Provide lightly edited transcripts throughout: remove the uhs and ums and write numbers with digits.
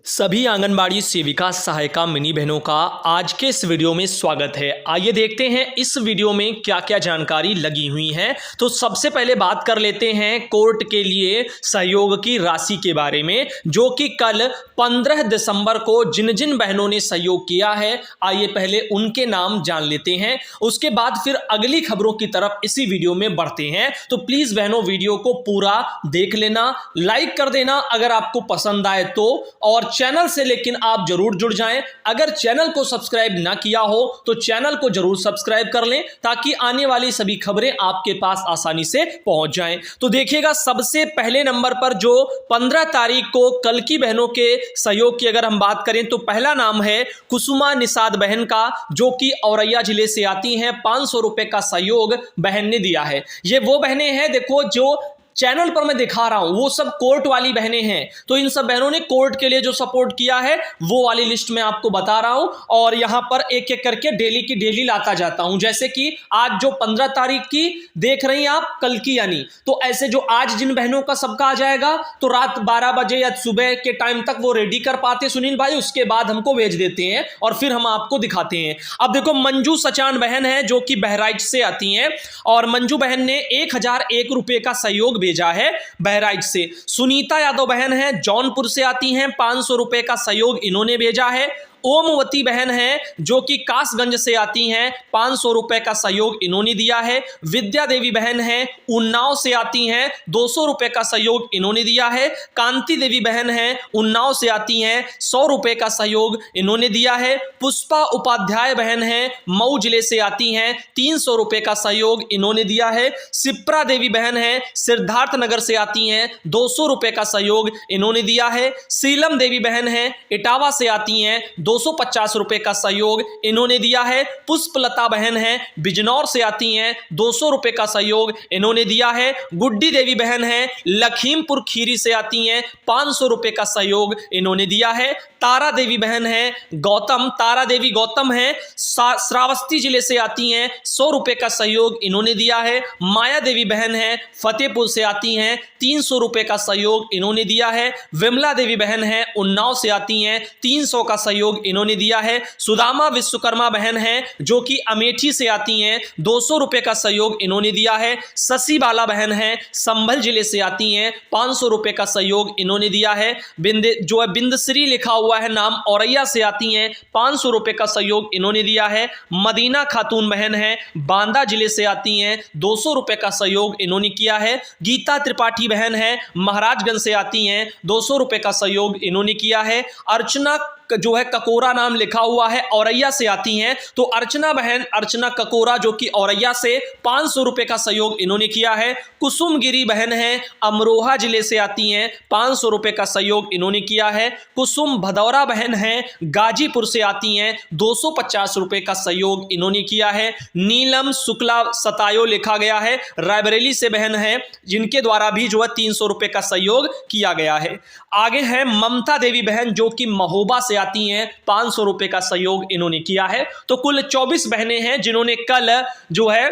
सभी आंगनबाड़ी सेविका सहायिका मिनी बहनों का आज के इस वीडियो में स्वागत है। आइए देखते हैं इस वीडियो में क्या क्या जानकारी लगी हुई है। तो सबसे पहले बात कर लेते हैं कोर्ट के लिए सहयोग की राशि के बारे में, जो कि कल 15 दिसंबर को जिन जिन बहनों ने सहयोग किया है, आइए पहले उनके नाम जान लेते हैं। उसके बाद फिर अगली खबरों की तरफ इसी वीडियो में बढ़ते हैं। तो प्लीज बहनों वीडियो को पूरा देख लेना, लाइक कर देना अगर आपको पसंद आए तो, और चैनल से लेकिन आप जरूर जुड़ जाएं। अगर चैनल को सब्सक्राइब ना किया हो तो चैनल को जरूर सब्सक्राइब कर लें, ताकि आने वाली सभी खबरें आपके पास आसानी से पहुंच जाएं। तो देखिएगा, सबसे पहले नंबर पर जो 15 तारीख को कल की बहनों के सहयोग की अगर हम बात करें तो पहला नाम है कुसुमा निषाद बहन का, जो कि औरैया जिले से आती हैं। 500 रुपए का सहयोग बहन ने दिया है। ये वो बहनें हैं, देखो जो चैनल पर मैं दिखा रहा हूं वो सब कोर्ट वाली बहनें हैं। तो इन सब बहनों ने कोर्ट के लिए जो सपोर्ट किया है वो वाली लिस्ट में आपको बता रहा हूं, और यहां पर एक एक करके डेली की डेली लाता जाता हूं। जैसे कि आज जो 15 तारीख की देख रही हैं आप, कल की यानी, तो ऐसे जो आज जिन बहनों का सबका आ जाएगा तो रात 12 बजे या सुबह के टाइम तक वो रेडी कर पाते सुनील भाई, उसके बाद हमको भेज देते हैं और फिर हम आपको दिखाते हैं। अब देखो, मंजू सचान बहन है जो कि बहराइच से आती हैं, और मंजू बहन ने 1001 रुपए का सहयोग भेजा है बहराइच से। सुनीता यादव बहन है, जौनपुर से आती हैं, 500 रुपए का सहयोग इन्होंने भेजा है। ओमवती बहन है जो कि कासगंज से आती हैं, 500 रुपए का सहयोग इन्होंने दिया है। विद्या देवी बहन है, उन्नाव से आती हैं, 200 रुपए का सहयोग इन्होंने दिया है। कांति देवी बहन है, उन्नाव से आती हैं, 100 रुपए का सहयोग इन्होंने दिया है। पुष्पा उपाध्याय बहन है, मऊ जिले से आती हैं, 300 रुपए का सहयोग इन्होंने दिया है। शिप्रा देवी बहन है, सिद्धार्थ नगर से आती हैं, 200 रुपए का सहयोग इन्होंने दिया है। सीलम देवी बहन है, इटावा से आती हैं, 250 रुपए का सहयोग इन्होंने दिया है। पुष्पलता बहन है, बिजनौर से आती हैं, 200 रुपए का सहयोग इन्होंने दिया है। गुड्डी देवी बहन है, लखीमपुर खीरी से आती हैं, 500 रुपए का सहयोग इन्होंने दिया है। तारा देवी बहन है, तारा देवी गौतम है, श्रावस्ती जिले से आती हैं, 100 रुपए का सहयोग इन्होंने दिया है। माया देवी बहन है, फतेहपुर से आती हैं, 300 रुपए का सहयोग इन्होंने दिया है। विमला देवी बहन है, उन्नाव से आती हैं, 300 का सहयोग इन्होंने दिया है। सुदामा विश्वकर्मा बहन है जो कि अमेठी से आती हैं, 200 रुपए का सहयोग इन्होंने दिया है। शशि बाला बहन है, संभल जिले से आती हैं, 500 रुपए का सहयोग इन्होंने दिया है। बिंदश्री लिखा हुआ है नाम, औरैया से आती हैं, 500 रुपए का सहयोग इन्होंने दिया है। मदीना खातून बहन है, बांदा जिले से आती हैं, 200 रुपए का सहयोग इन्होंने किया है। गीता त्रिपाठी बहन है, महाराजगंज से आती हैं, 200 रुपए का सहयोग इन्होंने किया है। अर्चना जो है ककोरा नाम लिखा हुआ है, औरैया से आती हैं, तो अर्चना ककोरा जो कि औरैया से 500 रुपए का सहयोग इन्होंने किया है। कुसुम गिरी बहन है, अमरोहा जिले से आती हैं, 500 रुपए का सहयोग इन्होंने किया है। कुसुम भदौरा बहन है, गाजीपुर से आती हैं, 250 रुपए का सहयोग इन्होंने किया है। नीलम शुक्ला सतायो लिखा गया है, रायबरेली से बहन है, जिनके द्वारा भी जो है 300 रुपए का सहयोग किया गया है। आगे है ममता देवी बहन जो कि महोबा से आती हैं, 500 रुपए का सहयोग इन्होंने किया है। तो कुल 24 बहनें हैं जिन्होंने कल जो है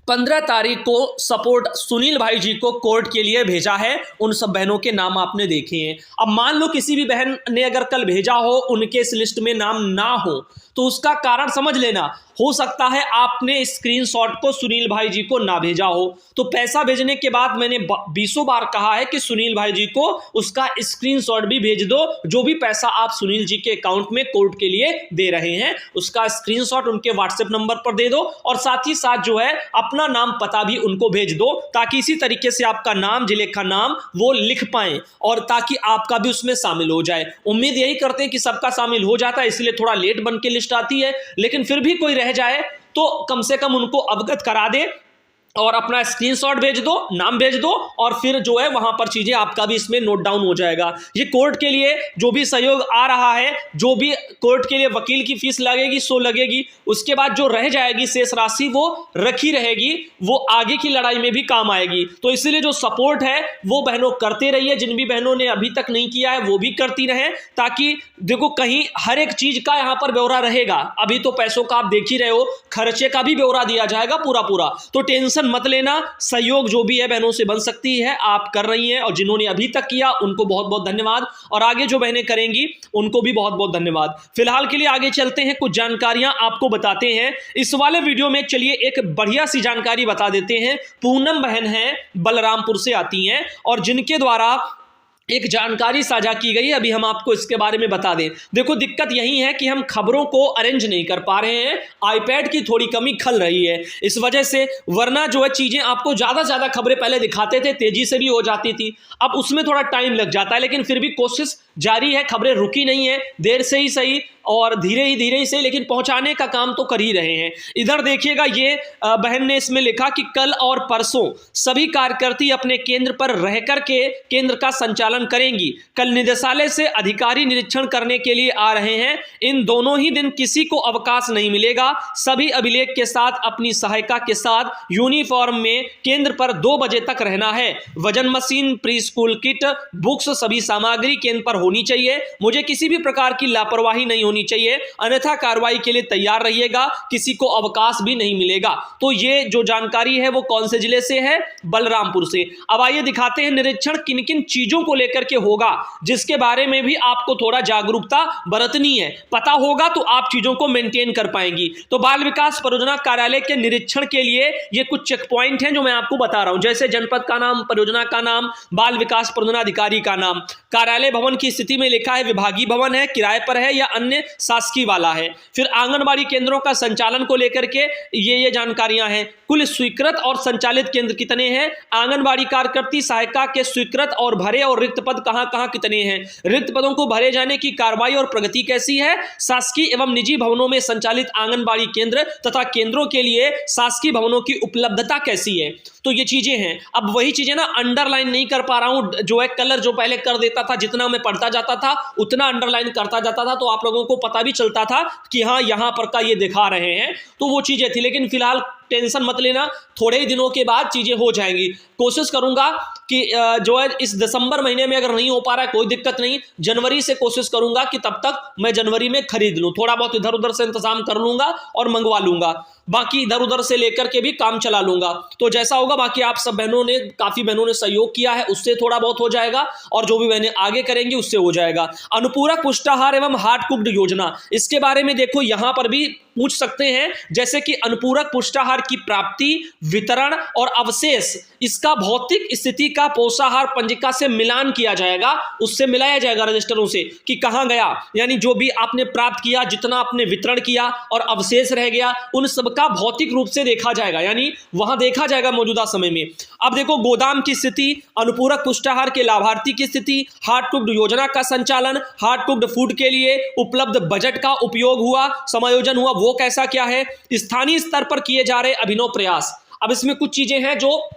15 तारीख को सपोर्ट सुनील भाई जी को कोर्ट के लिए भेजा है। उन सब बहनों के नाम आपने देखे हैं। अब मान लो किसी भी बहन ने अगर कल भेजा हो, उनके इस लिस्ट में नाम ना हो, तो उसका कारण समझ लेना। हो सकता है आपने स्क्रीनशॉट को सुनील भाई जी को ना भेजा हो, तो पैसा भेजने के बाद मैंने 20 बार कहा है कि सुनील भाई जी को उसका स्क्रीनशॉट भी भेज दो। जो भी पैसा आप सुनील जी के अकाउंट में कोर्ट के लिए दे रहे हैं, उसका स्क्रीनशॉट उनके व्हाट्सएप नंबर पर दे दो, और साथ ही साथ जो है अपना नाम पता भी उनको भेज दो, ताकि इसी तरीके से आपका नाम, जिले का नाम वो लिख पाए, और ताकि आपका भी उसमें शामिल हो जाए। उम्मीद यही करते हैं कि सबका शामिल हो जाता है, इसलिए थोड़ा लेट बन के लिस्ट आती है, लेकिन फिर भी कोई रह जाए तो कम से कम उनको अवगत करा दे और अपना स्क्रीनशॉट भेज दो, नाम भेज दो, और फिर जो है वहां पर चीजें आपका भी इसमें नोट डाउन हो जाएगा। ये कोर्ट के लिए जो भी सहयोग आ रहा है, जो भी कोर्ट के लिए वकील की फीस लगेगी सो लगेगी, उसके बाद जो रह जाएगी शेष राशि वो रखी रहेगी, वो आगे की लड़ाई में भी काम आएगी। तो इसीलिए जो सपोर्ट है वो बहनों करते रहिए। जिन भी बहनों ने अभी तक नहीं किया है वो भी करती रहें, ताकि देखो कहीं हर एक चीज का यहाँ पर ब्यौरा रहेगा। अभी तो पैसों का आप देख ही रहे हो, खर्चे का भी ब्यौरा दिया जाएगा पूरा पूरा, तो टेंशन मत लेना, सहयोग जो भी है बहनों से बन सकती है, आप कर रही हैं, और जिन्होंने अभी तक किया उनको बहुत बहुत धन्यवाद, और आगे जो बहनें करेंगी उनको भी बहुत बहुत धन्यवाद। फिलहाल के लिए आगे चलते हैं, कुछ जानकारियां आपको बताते हैं इस वाले वीडियो में। चलिए एक बढ़िया सी जानकारी बता देते हैं। पूनम बहन है, बलरामपुर से आती हैं, और जिनके द्वारा एक जानकारी साझा की गई है, अभी हम आपको इसके बारे में बता दें। देखो, दिक्कत यही है कि हम खबरों को अरेंज नहीं कर पा रहे हैं, आईपैड की थोड़ी कमी खल रही है इस वजह से, वरना जो है चीजें आपको ज्यादा ज्यादा खबरें पहले दिखाते थे, तेजी से भी हो जाती थी, अब उसमें थोड़ा टाइम लग जाता है, लेकिन फिर भी कोशिश जारी है, खबरें रुकी नहीं है, देर से ही सही और धीरे ही सही, लेकिन पहुंचाने का काम तो कर ही रहे हैं। इधर देखिएगा, ये बहन ने इसमें लिखा कि कल और परसों सभी कार्यकर्ती अपने केंद्र पर रह करके केंद्र का संचालन करेंगी। कल निदेशालय से अधिकारी निरीक्षण करने के लिए आ रहे हैं। इन दोनों ही दिन किसी को अवकाश नहीं मिलेगा। सभी अभिलेख के साथ अपनी सहायिका के साथ यूनिफॉर्म में केंद्र पर 2 बजे तक रहना है। वजन machine, pre school kit, books, सभी सामग्री केंद्र पर होनी चाहिए। मुझे किसी भी प्रकार की लापरवाही नहीं होनी चाहिए, अन्यथा कार्रवाई के लिए तैयार रहिएगा, किसी को अवकाश भी नहीं मिलेगा। तो ये जो जानकारी है वो कौन से जिले से है? बलरामपुर से। अब आइए दिखाते हैं निरीक्षण किन किन चीजों को लेकर के होगा, जिसके बारे में भी आपको थोड़ा जागरूकता बरतनी है। पता होगा तो आप चीजों को मेंटेन कर पाएंगी। तो बाल विकास परियोजना कार्यालय के निरीक्षण के लिए ये कुछ चेक पॉइंट हैं जो मैं आपको बता रहा हूं, जैसे जनपद का नाम, परियोजना का नाम, बाल विकास परियोजना अधिकारी का नाम, कार्यालय भवन की स्थिति में लिखा है विभागीय भवन है, किराए पर है या अन्य शासकीय वाला है। फिर आंगनबाड़ी केंद्रों का संचालन को लेकर के ये जानकारियां हैं। कुल स्वीकृत और संचालित केंद्र कितने हैं? आंगनबाड़ी कार्यकर्ती सहायिका के स्वीकृत और भरे और रिक्त पद कहां कितने हैं? रिक्त पदों को भरे जाने की कार्रवाई और प्रगति कैसी है? शासकीय एवं निजी भवनों में संचालित आंगनबाड़ी केंद्र तथा केंद्रों के लिए शासकीय भवनों की उपलब्धता कैसी है? तो ये चीजें हैं। अब वही चीजें ना अंडरलाइन नहीं कर पा रहा हूं, जो है कलर जो पहले कर देता था, जितना मैं पढ़ता जाता था उतना अंडरलाइन करता जाता था, तो आप लोगों को पता भी चलता था कि हाँ यहां पर का ये दिखा रहे हैं, तो वो चीजें थी। लेकिन फिलहाल टेंशन मत लेना, थोड़े ही दिनों के बाद चीजें हो जाएंगी। कोशिश करूंगा कि जो है इस दिसंबर महीने में अगर नहीं हो पा रहा है कोई दिक्कत नहीं, जनवरी से कोशिश करूंगा कि तब तक मैं जनवरी में खरीद लूं, थोड़ा बहुत इधर उधर से इंतजाम कर लूंगा और मंगवा लूंगा, बाकी इधर उधर से लेकर के भी काम चला लूंगा। तो जैसा होगा, बाकी आप सब बहनों ने, काफी बहनों ने सहयोग किया है, उससे थोड़ा बहुत हो जाएगा, और जो भी बहनें आगे करेंगी उससे हो जाएगा। अनुपूरक पुष्टाहार एवं हार्ड कुक्ड योजना, इसके बारे में देखो यहां पर भी पूछ सकते हैं, जैसे कि अनुपूरक पुष्टाहार की प्राप्ति, वितरण और अवशेष, इसका भौतिक स्थिति का पोषाहार पंजिका से मिलान किया जाएगा, उससे मिलाया जाएगा रजिस्टरों से कि कहां गया, यानी जो भी आपने प्राप्त किया, जितना आपने वितरण किया और अवशेष रह गया, उन सब का भौतिक रूप से देखा जाएगा, यानी वहां देखा जाएगा मौजूदा समय में। अब देखो गोदाम की स्थिति, अनुपूरक पुष्टाहार के लाभार्थी की स्थिति, हार्ड कुक्ड योजना का संचालन, हार्ड कुक्ड फूड के लिए उपलब्ध बजट का उपयोग हुआ, समायोजन हुआ, वो कैसा क्या है, स्थानीय स्तर पर किए जा रहे अभिनव प्रयास। अब इसमें कुछ चीजें हैं जो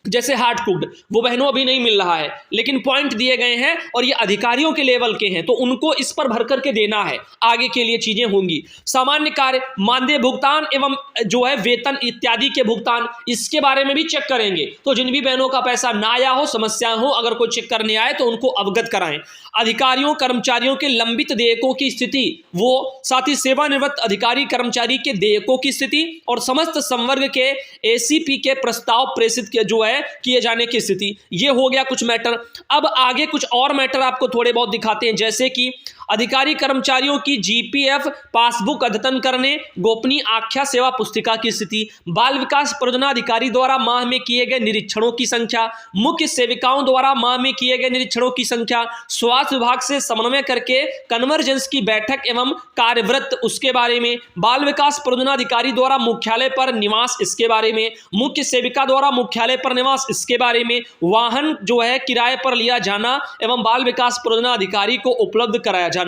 जैसे हार्ड कुक्ड, वो बहनों अभी नहीं मिल रहा है, लेकिन पॉइंट दिए गए हैं और ये अधिकारियों के लेवल के हैं, तो उनको इस पर भर करके देना है, आगे के लिए चीजें होंगी। सामान्य कार्य, मानदेय भुगतान एवं जो है वेतन इत्यादि के भुगतान, इसके बारे में भी चेक करेंगे। तो जिन भी बहनों का पैसा ना आया हो, समस्या हो, अगर कोई चेक करने आए तो उनको अवगत कराएं। अधिकारियों कर्मचारियों के लंबित देयकों की स्थिति, वो साथ ही सेवानिवृत्त अधिकारी कर्मचारी के देयकों की स्थिति और समस्त संवर्ग के एसीपी के प्रस्ताव प्रेषित के जो है किए जाने की स्थिति, ये हो गया कुछ मैटर। अब आगे कुछ और मैटर आपको थोड़े बहुत दिखाते हैं, जैसे कि अधिकारी कर्मचारियों की जीपीएफ पासबुक अद्यतन करने, गोपनीय आख्या सेवा पुस्तिका की स्थिति, बाल विकास परियोजना अधिकारी द्वारा माह में किए गए निरीक्षणों की संख्या, मुख्य सेविकाओं द्वारा माह में किए गए निरीक्षणों की संख्या, स्वास्थ्य विभाग से समन्वय करके कन्वर्जेंस की बैठक एवं कार्यवृत्त, उसके बारे में, बाल विकास परियोजना अधिकारी द्वारा मुख्यालय पर निवास, इसके बारे में, मुख्य सेविका द्वारा मुख्यालय पर निवास, इसके बारे में, वाहन जो है किराए पर लिया जाना एवं बाल विकास परियोजना अधिकारी को उपलब्ध कराया जाना,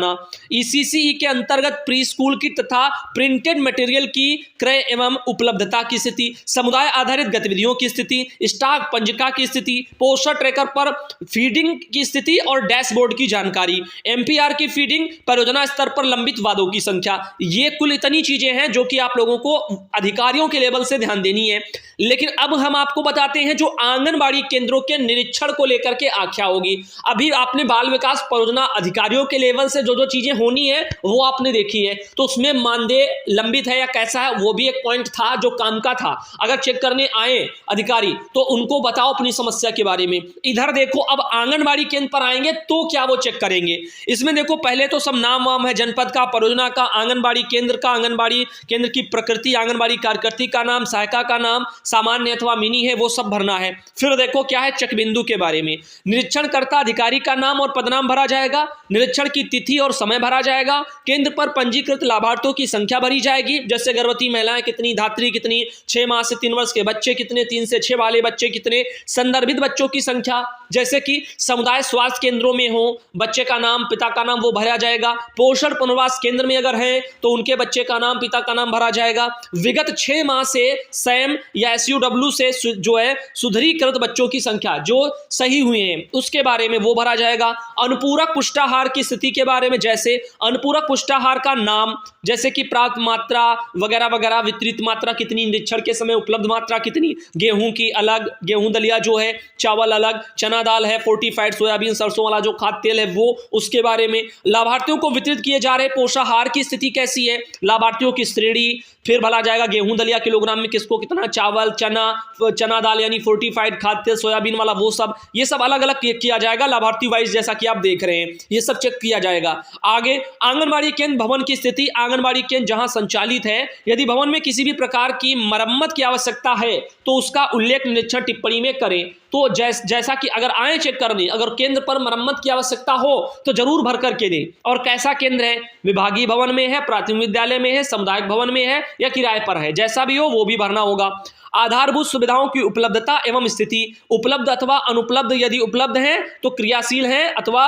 ईसीसी के अंतर्गत प्री स्कूल की तथा प्रिंटेड मटेरियल की क्रय एवं उपलब्धता की स्थिति, समुदाय आधारित गतिविधियों की स्थिति, स्टॉक पंजिका की स्थिति, पोषण ट्रैकर पर फीडिंग की स्थिति और डैशबोर्ड की जानकारी, एमपीआर की फीडिंग, परियोजना स्तर पर लंबित वादों की संख्या। ये कुल इतनी चीजें हैं जो कि आप लोगों को अधिकारियों के लेवल से ध्यान देनी है। लेकिन अब हम आपको बताते हैं जो आंगनबाड़ी केंद्रों के निरीक्षण को लेकर के आख्या होगी। अभी आपने बाल विकास परियोजना अधिकारियों के लेवल से जो जो चीजें होनी है वो आपने देखी है, तो उसमें मानदेय लंबित है या कैसा है वो भी एक पॉइंट था जो काम का था। अगर चेक करने आए अधिकारी तो उनको बताओ अपनी समस्या के बारे में। इधर देखो अब आंगनबाड़ी केंद्र पर आएंगे तो क्या वो चेक करेंगे। इसमें देखो पहले तो सब नाम वाम है, जनपद का, परियोजना का, आंगनबाड़ी केंद्र का, आंगनबाड़ी केंद्र की प्रकृति, आंगनबाड़ी कार्यकर्ती का नाम, सहायिका का नाम, सामान्य अथवा मिनी है वो सब भरना है। फिर देखो क्या है चेक बिंदु के बारे में, निरीक्षणकर्ता अधिकारी का नाम और पदनाम भरा जाएगा, निरीक्षण की तिथि और समय भरा जाएगा, केंद्र पर पंजीकृत लाभार्थियों की संख्या भरी जाएगी, जैसे गर्भवती महिलाएं कितनी, धात्री कितनी, 6 माह से 3 वर्ष के बच्चे कितने, 3 से 6 वाले बच्चे कितने, संदर्भित बच्चों की संख्या, जैसे कि समुदाय स्वास्थ्य केंद्रों में हो बच्चे का नाम, पिता का नाम वो भरा जाएगा, पोषण पुनर्वास केंद्र में अगर है तो उनके बच्चे का नाम, पिता का नाम भरा जाएगा, विगत 6 माह से सैम या SUW से जो है सुधरीकृत बच्चों की संख्या जो सही हुए हैं उसके बारे में वो भरा जाएगा, अनुपूरक पुष्टाहार की स्थिति के बारे में, जैसे अनुपूरक पुष्टाहार का नाम, जैसे कि प्राप्त मात्रा वगैरह वगैरह, वितरित मात्रा कितनी, निरीक्षण के समय उपलब्ध मात्रा कितनी, गेहूं की अलग, गेहूं दलिया जो है, चावल अलग, चना दाल है, फोर्टिफाइड सोयाबीन सरसों वाला जो खाद्य तेल है वो, उसके बारे में, लाभार्थियों को वितरित किए जा रहे पोषाहार की स्थिति कैसी है, लाभार्थियों की श्रेणी, फिर भरा जाएगा गेहूं दलिया किलोग्राम में किसको कितना, चावल, चना दाल यानी फोर्टिफाइड खाद्य तेल सोयाबीन वाला वो सब, ये सब अलग अलग किया जाएगा लाभार्थी वाइज, जैसा कि आप देख रहे हैं ये सब चेक किया जाएगा। आगे आंगनबाड़ी केंद्र भवन की स्थिति, आंगनबाड़ी केंद्र जहां संचालित है यदि भवन में किसी भी प्रकार की मरम्मत की आवश्यकता है तो उसका उल्लेख निरीक्षण टिप्पणी में करें। तो जैसा कि अगर आए चेक करने, अगर केंद्र पर मरम्मत की आवश्यकता हो तो जरूर भर करके दें। और कैसा केंद्र है, विभागीय भवन में है, प्राथमिक विद्यालय में है, सामुदायिक भवन में है या किराए पर है, जैसा भी हो वो भी भरना होगा। आधारभूत सुविधाओं की उपलब्धता एवं स्थिति, उपलब्ध अथवा अनुपलब्ध, यदि उपलब्ध है तो क्रियाशील है अथवा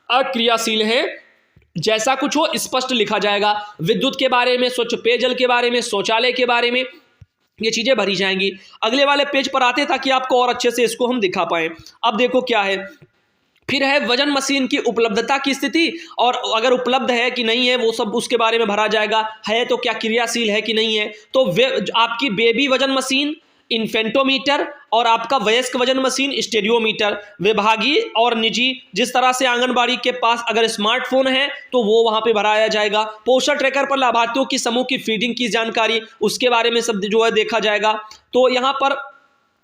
अक्रियाशील है, जैसा कुछ हो स्पष्ट लिखा जाएगा। विद्युत के बारे में, स्वच्छ पेयजल के बारे में, शौचालय के बारे में, ये चीजें भरी जाएंगी। अगले वाले पेज पर आते ताकि आपको और अच्छे से इसको हम दिखा पाए। अब देखो क्या है, फिर है वजन मशीन की उपलब्धता की स्थिति, और अगर उपलब्ध है कि नहीं है वो सब उसके बारे में भरा जाएगा, है तो क्या क्रियाशील है कि नहीं है। तो आपकी बेबी वजन मशीन, इन्फेंटोमीटर, और आपका वयस्क वजन मशीन स्टेरियोमीटर, विभागीय और निजी, जिस तरह से आंगनबाड़ी के पास अगर स्मार्टफोन है तो वो वहां पे भराया जाएगा। पोषण ट्रैकर पर लाभार्थियों की समूह की फीडिंग की जानकारी, उसके बारे में सब जो है देखा जाएगा। तो यहाँ पर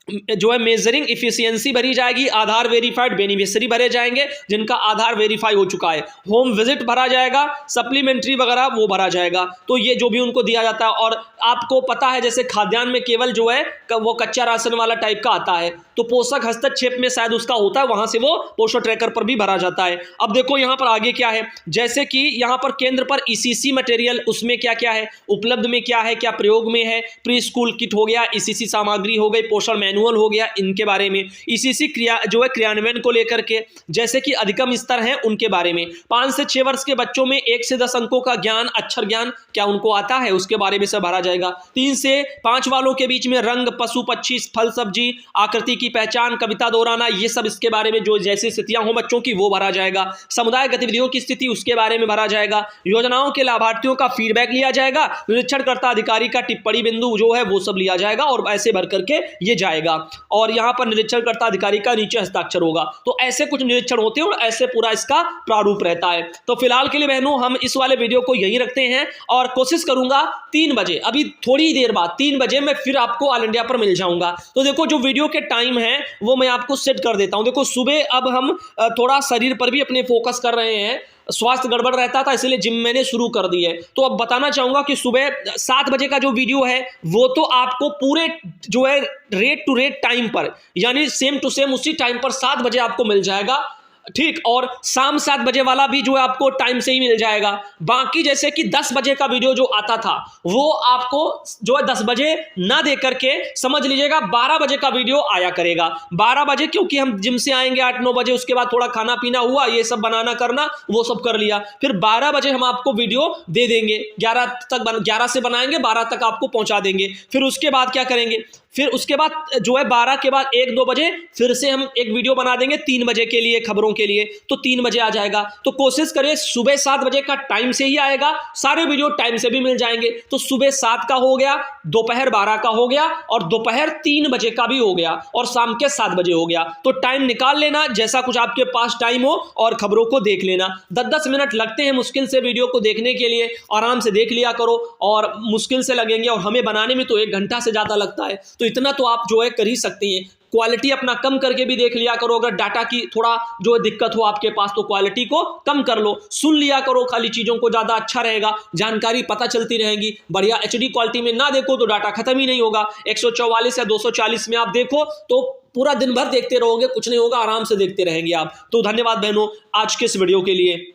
जो है मेजरिंग इफिशियंसी भरी जाएगी, आधार वेरीफाइड बेनिफिशियरी भरे जाएंगे जिनका आधार वेरीफाई हो चुका है, होम विजिट भरा जाएगा, सप्लीमेंट्री वगैरह वो भरा जाएगा। तो ये जो भी उनको दिया जाता है, और आपको पता है जैसे खाद्यान्न में केवल जो है वो कच्चा राशन वाला टाइप का आता है, तो पोषक हस्तक्षेप में शायद उसका होता है, वहां से वो पोषण ट्रैकर पर भी भरा जाता है। अब देखो यहाँ पर आगे क्या है, जैसे कि यहाँ पर केंद्र पर ECC मटेरियल, उसमें क्या क्या है, उपलब्ध में क्या है, क्या प्रयोग में है, प्री स्कूल किट हो गया, ECC सामग्री हो गई, पोषण मैनुअल हो गया, इनके बारे में, ECC जो है क्रियान्वयन को लेकर के, जैसे कि अधिकतम स्तर है उनके बारे में, 5 से 6 वर्ष के बच्चों में 1 से 10 अंकों का ज्ञान, अक्षर ज्ञान क्या उनको आता है उसके बारे में सब भरा जाएगा। 3 से 5 वालों के बीच में रंग, पशु पक्षी, फल सब्जी, आकृति की पहचान, कविता दोहराना, ये सब इसके बारे में जो जैसी स्थितियां हो बच्चों की वो भरा जाएगा। समुदाय गतिविधियों की स्थिति उसके बारे में भरा जाएगा। योजनाओं के लाभार्थियों का फीडबैक लिया जाएगा, निरीक्षणकर्ता अधिकारी का टिप्पणी बिंदु जो है वो सब लिया जाएगा और ऐसे भर करके ये जाएगा। और यहां पर निरीक्षणकर्ता अधिकारी का नीचे हस्ताक्षर होगा। तो ऐसे कुछ निरीक्षण होते हैं और ऐसे पूरा इसका प्रारूप रहता है। तो फिलहाल के लिए बहनों हम इस वाले वीडियो को यही रखते हैं और कोशिश करूंगा 3 बजे, अभी थोड़ी देर बाद 3 बजे मैं फिर आपको ऑल इंडिया पर मिल जाऊंगा। तो देखो जो वीडियो के टाइम है वो मैं आपको सेट कर देता हूं। देखो सुबह अब हम थोड़ा शरीर पर भी अपने फोकस कर रहे हैं, स्वास्थ्य गड़बड़ रहता था इसलिए जिम मैंने शुरू कर दी है। तो अब बताना चाहूंगा कि सुबह 7 बजे का जो वीडियो है वो तो आपको पूरे जो है रेट टू रेट टाइम पर, यानी सेम टू सेम उसी टाइम पर 7 बजे आपको मिल जाएगा, ठीक। और शाम 7 बजे वाला भी जो है आपको टाइम से ही मिल जाएगा। बाकी जैसे कि 10 बजे का वीडियो जो आता था वो आपको जो है 10 बजे ना दे करके समझ लीजिएगा 12 बजे का वीडियो आया करेगा। 12 बजे क्योंकि हम जिम से आएंगे 8-9 बजे, उसके बाद थोड़ा खाना पीना हुआ, ये सब बनाना करना वो सब कर लिया, फिर 12 बजे हम आपको वीडियो दे देंगे। 11 से बनाएंगे, 12 तक आपको पहुंचा देंगे। फिर उसके बाद क्या करेंगे, फिर उसके बाद जो है 12 के बाद 1-2 बजे फिर से हम एक वीडियो बना देंगे 3 बजे के लिए, खबरों के लिए, तो 3 बजे आ जाएगा। तो कोशिश करिए सुबह 7 बजे का टाइम से ही आएगा, सारे वीडियो टाइम से भी मिल जाएंगे। तो सुबह 7 का हो गया, दोपहर 12 का हो गया और दोपहर 3 बजे का भी हो गया और शाम के 7 बजे हो गया। तो टाइम निकाल लेना, जैसा कुछ आपके पास टाइम हो, और खबरों को देख लेना। 10-10 मिनट लगते हैं मुश्किल से वीडियो को देखने के लिए, आराम से देख लिया करो। और मुश्किल से लगेंगे और हमें बनाने में तो 1 घंटा से ज़्यादा लगता है, तो इतना तो आप जो है कर ही सकती हैं। क्वालिटी अपना कम करके भी देख लिया करो, अगर डाटा की थोड़ा जो है दिक्कत हो आपके पास तो क्वालिटी को कम कर लो। सुन लिया करो खाली चीज़ों को, ज़्यादा अच्छा रहेगा, जानकारी पता चलती रहेगी। बढ़िया HD क्वालिटी में ना देखो तो डाटा खत्म ही नहीं होगा। 144 या 240 में आप देखो तो पूरा दिन भर देखते रहोगे, कुछ नहीं होगा, आराम से देखते रहेंगे आप। तो धन्यवाद बहनों आज के इस वीडियो के लिए।